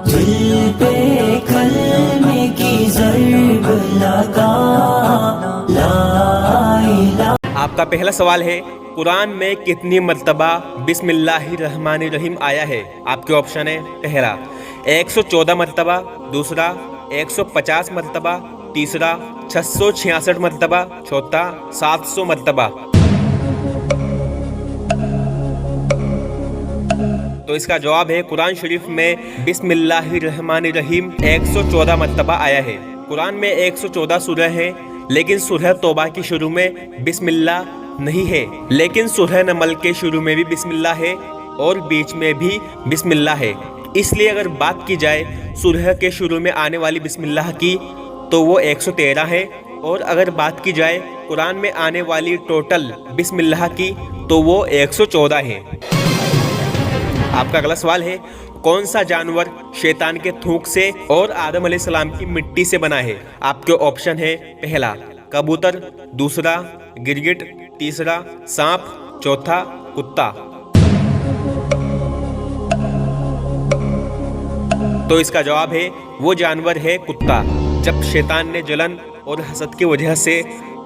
دل پہ کلمے کی ضرب لگا لا الہ۔ آپ کا پہلا سوال ہے قرآن میں کتنی مرتبہ بسم اللہ الرحمن الرحیم آیا ہے؟ آپ کے آپشن ہے پہلا 114 مرتبہ، دوسرا 150 مرتبہ، تیسرا 666 مرتبہ، چوتھا 700 مرتبہ۔ تو اس کا جواب ہے قرآن شریف میں بسم اللہ الرحمن الرحیم 114 مرتبہ آیا ہے۔ قرآن میں 114 سورہ ہیں، لیکن سورہ توبہ کی شروع میں بسم اللہ نہیں ہے، لیکن سورہ نمل کے شروع میں بھی بسم اللہ ہے اور بیچ میں بھی بسم اللہ ہے۔ اس لیے اگر بات کی جائے سورہ کے شروع میں آنے والی بسم اللہ کی تو وہ 113 ہے، اور اگر بات کی جائے قرآن میں آنے والی ٹوٹل بسم اللہ کی تو وہ 114 ہے۔ آپ کا اگلا سوال ہے کون سا جانور شیطان کے تھوک سے اور آدم علیہ السلام کی مٹی سے بنا ہے؟ آپ کے آپشن ہے پہلا کبوتر، دوسرا گرگٹ، تیسرا سانپ، چوتھا کتا۔ تو اس کا جواب ہے وہ جانور ہے کتا۔ جب شیطان نے جلن اور حسد کی وجہ سے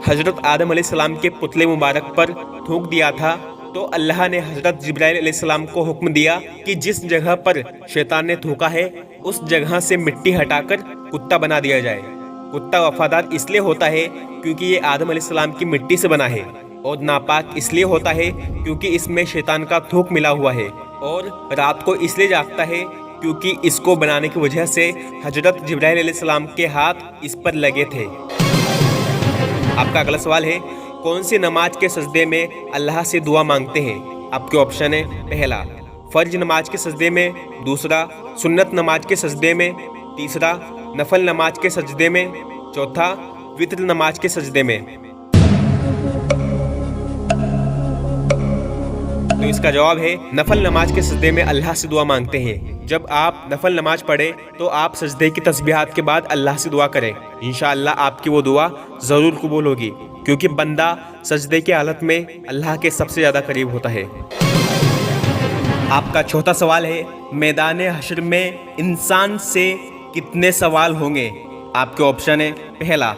حضرت آدم علیہ السلام کے پتلے مبارک پر تھوک دیا تھا تو اللہ نے حضرت جبرائیل علیہ السلام کو حکم دیا کہ جس جگہ پر شیطان نے تھوکا ہے اس جگہ سے مٹی ہٹا کر کتا بنا دیا جائے۔ کتا وفادار اس لیے ہوتا ہے کیونکہ یہ آدم علیہ السلام کی مٹی سے بنا ہے، اور ناپاک اس لیے ہوتا ہے کیونکہ اس میں شیطان کا تھوک ملا ہوا ہے، اور رات کو اس لیے جاگتا ہے کیونکہ اس کو بنانے کی وجہ سے حضرت جبرائیل علیہ السلام کے ہاتھ اس پر لگے تھے۔ آپ کا اگلا سوال ہے کون سی نماز کے سجدے میں اللہ سے دعا مانگتے ہیں؟ آپ کے آپشن ہے پہلا فرض نماز کے سجدے میں، دوسرا سنت نماز کے سجدے میں، تیسرا نفل نماز کے سجدے میں، چوتھا وتر نماز کے سجدے میں۔ تو اس کا جواب ہے نفل نماز کے سجدے میں اللہ سے دعا مانگتے ہیں۔ جب آپ نفل نماز پڑھیں تو آپ سجدے کی تسبیحات کے بعد اللہ سے دعا کریں، انشاءاللہ آپ کی وہ دعا ضرور قبول ہوگی، کیونکہ بندہ سجدے کی حالت میں اللہ کے سب سے زیادہ قریب ہوتا ہے۔ آپ کا چوتھا سوال ہے میدان حشر میں انسان سے کتنے سوال ہوں گے؟ آپ کے آپشن ہے پہلا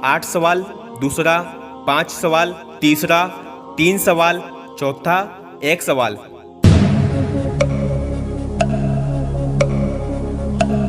8 سوال، دوسرا 5 سوال، تیسرا 3 سوال، چوتھا 1 سوال۔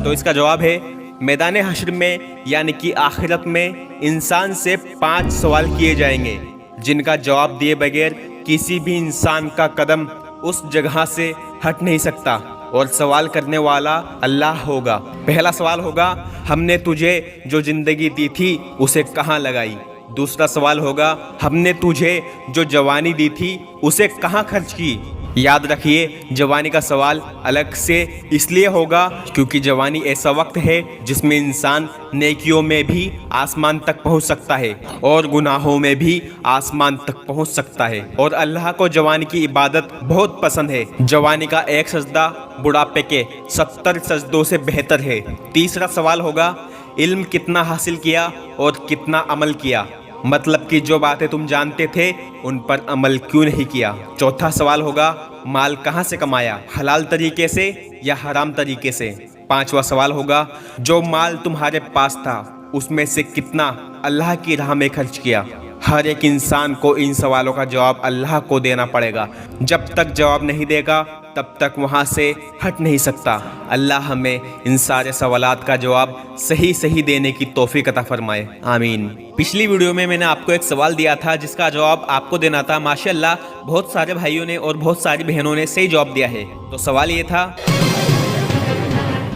تو اس کا جواب ہے میدان حشر میں یعنی کہ آخرت میں انسان سے 5 سوال کیے جائیں گے، جن کا جواب دیے بغیر کسی بھی انسان کا قدم اس جگہ سے ہٹ نہیں سکتا، اور سوال کرنے والا اللہ ہوگا۔ پہلا سوال ہوگا ہم نے تجھے جو زندگی دی تھی اسے کہاں لگائی؟ دوسرا سوال ہوگا ہم نے تجھے جو جوانی دی تھی اسے کہاں خرچ کی؟ یاد رکھیے جوانی کا سوال الگ سے اس لیے ہوگا کیونکہ جوانی ایسا وقت ہے جس میں انسان نیکیوں میں بھی آسمان تک پہنچ سکتا ہے اور گناہوں میں بھی آسمان تک پہنچ سکتا ہے، اور اللہ کو جوانی کی عبادت بہت پسند ہے۔ جوانی کا ایک سجدہ بڑھاپے کے 70 سجدوں سے بہتر ہے۔ تیسرا سوال ہوگا علم کتنا حاصل کیا اور کتنا عمل کیا؟ مطلب کہ جو باتیں تم جانتے تھے ان پر عمل کیوں نہیں کیا؟ چوتھا سوال ہوگا مال کہاں سے کمایا، حلال طریقے سے یا حرام طریقے سے؟ پانچواں سوال ہوگا جو مال تمہارے پاس تھا اس میں سے کتنا اللہ کی راہ میں خرچ کیا؟ ہر ایک انسان کو ان سوالوں کا جواب اللہ کو دینا پڑے گا۔ جب تک جواب نہیں دے گا تب تک وہاں سے ہٹ نہیں سکتا۔ اللہ ہمیں ان سارے سوالات کا جواب صحیح دینے کی توفیق عطا فرمائے، آمین۔ پچھلی ویڈیو میں نے آپ کو ایک سوال دیا تھا جس کا جواب آپ کو دینا تھا۔ ماشاءاللہ بہت سارے بھائیوں نے اور بہت ساری بہنوں نے صحیح جواب دیا ہے۔ تو سوال یہ تھا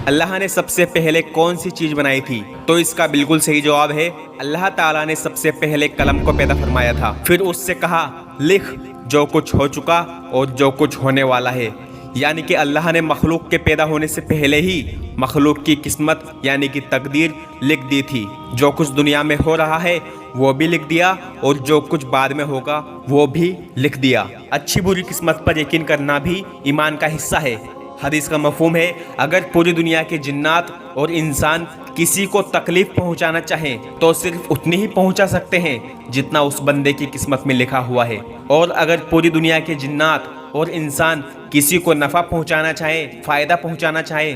اللہ نے سب سے پہلے کون سی چیز بنائی تھی؟ تو اس کا بالکل صحیح جواب ہے اللہ تعالیٰ نے سب سے پہلے قلم کو پیدا فرمایا تھا، پھر اس سے کہا لکھ جو کچھ ہو چکا اور جو کچھ ہونے والا ہے، یعنی کہ اللہ نے مخلوق کے پیدا ہونے سے پہلے ہی مخلوق کی قسمت یعنی کہ تقدیر لکھ دی تھی۔ جو کچھ دنیا میں ہو رہا ہے وہ بھی لکھ دیا اور جو کچھ بعد میں ہوگا وہ بھی لکھ دیا۔ اچھی بری قسمت پر یقین کرنا بھی ایمان کا حصہ ہے۔ حدیث کا مفہوم ہے اگر پوری دنیا کے جنات اور انسان کسی کو تکلیف پہنچانا چاہیں تو صرف اتنی ہی پہنچا سکتے ہیں جتنا اس بندے کی قسمت میں لکھا ہوا ہے، اور اگر پوری دنیا کے جنات اور انسان کسی کو نفع پہنچانا چاہیں، فائدہ پہنچانا چاہیں